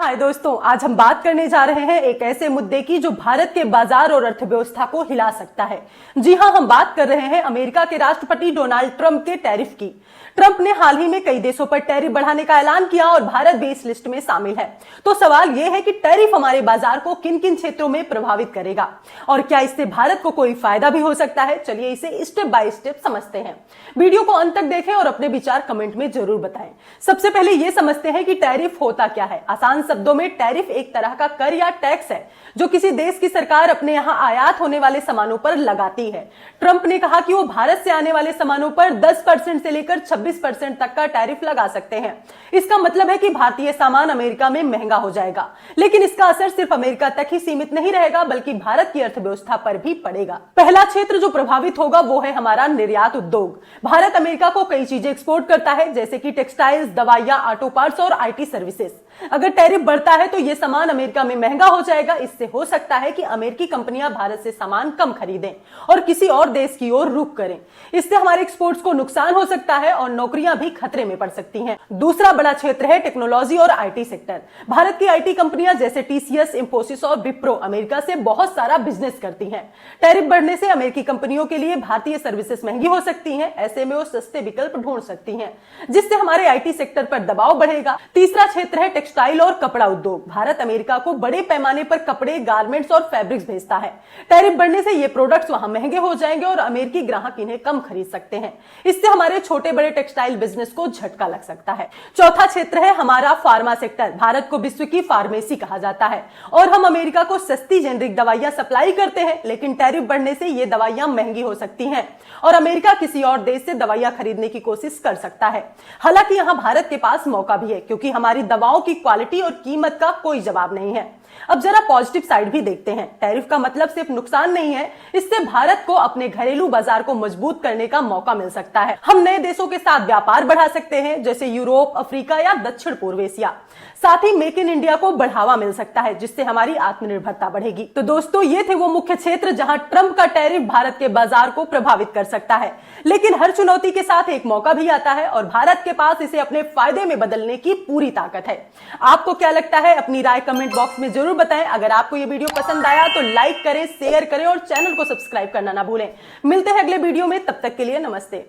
हाय दोस्तों, आज हम बात करने जा रहे हैं एक ऐसे मुद्दे की जो भारत के बाजार और अर्थव्यवस्था को हिला सकता है। जी हां, हम बात कर रहे हैं अमेरिका के राष्ट्रपति डोनाल्ड ट्रंप के टैरिफ की। ट्रंप ने हाल ही में कई देशों पर टैरिफ बढ़ाने का ऐलान किया और भारत भी इस लिस्ट में शामिल है। तो सवाल यह है कि टैरिफ हमारे बाजार को किन किन क्षेत्रों में प्रभावित करेगा और क्या इससे भारत को कोई फायदा भी हो सकता है। चलिए इसे स्टेप बाय स्टेप समझते हैं। वीडियो को अंत तक देखें और अपने विचार कमेंट में जरूर बताएं। सबसे पहले यह समझते हैं कि टैरिफ होता क्या है। आसान शब्दों में टैरिफ एक तरह का कर या टैक्स है जो किसी देश की सरकार अपने यहां आयात होने वाले सामानों पर लगाती है। ट्रंप ने कहा कि वो भारत से आने वाले सामानों पर 10% से लेकर 26% तक का टैरिफ लगा सकते हैं। इसका मतलब है कि भारतीय सामान अमेरिका में महंगा हो जाएगा, लेकिन इसका असर सिर्फ अमेरिका तक ही सीमित नहीं रहेगा बल्कि भारत की अर्थव्यवस्था पर भी पड़ेगा। पहला क्षेत्र जो प्रभावित होगा वो है हमारा निर्यात उद्योग। भारत अमेरिका को कई चीजें एक्सपोर्ट करता है, जैसे कि टेक्सटाइल्स, दवाइयां, ऑटो पार्ट्स और आईटी सर्विसेज। अगर टैरिफ बढ़ता है तो ये सामान अमेरिका में महंगा हो जाएगा। इससे हो सकता है कि अमेरिकी कंपनियां भारत से सामान कम खरीदें और किसी और देश की ओर रुख करें। इससे हमारे एक्सपोर्ट्स को नुकसान हो सकता है और नौकरियां भी खतरे में पड़ सकती हैं। दूसरा बड़ा क्षेत्र है टेक्नोलॉजी और आईटी सेक्टर। भारत की आईटी कंपनियां जैसे टीसीएस, इंफोसिस और विप्रो अमेरिका से बहुत सारा बिजनेस करती हैं। टैरिफ बढ़ने से अमेरिकी कंपनियों के लिए भारतीय सर्विसेज महंगी हो सकती हैं। ऐसे में वो सस्ते विकल्प ढूंढ सकती हैं, जिससे हमारे आईटी सेक्टर पर दबाव बढ़ेगा। तीसरा क्षेत्र है टेक्सटाइल और कपड़ा उद्योग। भारत अमेरिका को बड़े पैमाने पर कपड़े, गारमेंट्स और फैब्रिक्स भेजता है। टैरिफ बढ़ने से ये प्रोडक्ट्स वहां महंगे हो जाएंगे और अमेरिकी ग्राहक इन्हें कम खरीद सकते हैं। इससे हमारे छोटे बड़े टेक्सटाइल बिजनेस को झटका लग सकता है। चौथा क्षेत्र है हमारा फार्मा सेक्टर। भारत को विश्व की फार्मेसी कहा जाता है और हम अमेरिका को सस्ती जेनरिक दवाइयां सप्लाई करते हैं, लेकिन टैरिफ बढ़ने से ये दवाइयां महंगी हो सकती हैं और अमेरिका किसी और देश से दवाइयां खरीदने की कोशिश कर सकता है। हालांकि यहां भारत के पास मौका भी है, क्योंकि हमारी दवाओं की क्वालिटी और कीमत का कोई जवाब नहीं है। अब जरा पॉजिटिव साइड भी देखते हैं। टैरिफ का मतलब सिर्फ नुकसान नहीं है, इससे भारत को अपने घरेलू बाजार को मजबूत करने का मौका मिल सकता है। हम नए देशों के साथ व्यापार बढ़ा सकते हैं, जैसे यूरोप, अफ्रीका या दक्षिण पूर्व एशिया। साथ ही मेक इन इंडिया को बढ़ावा मिल सकता है, जिससे हमारी आत्मनिर्भरता बढ़ेगी। तो दोस्तों, ये थे वो मुख्य क्षेत्र जहां ट्रंप का टैरिफ भारत के बाजार को प्रभावित कर सकता है। लेकिन हर चुनौती के साथ एक मौका भी आता है और भारत के पास इसे अपने फायदे में बदलने की पूरी ताकत है। आपको क्या लगता है? अपनी राय कमेंट बॉक्स में जरूर बताएं। अगर आपको ये वीडियो पसंद आया तो लाइक करें, शेयर करें और चैनल को सब्सक्राइब करना ना भूलें। मिलते हैं अगले वीडियो में, तब तक के लिए नमस्ते।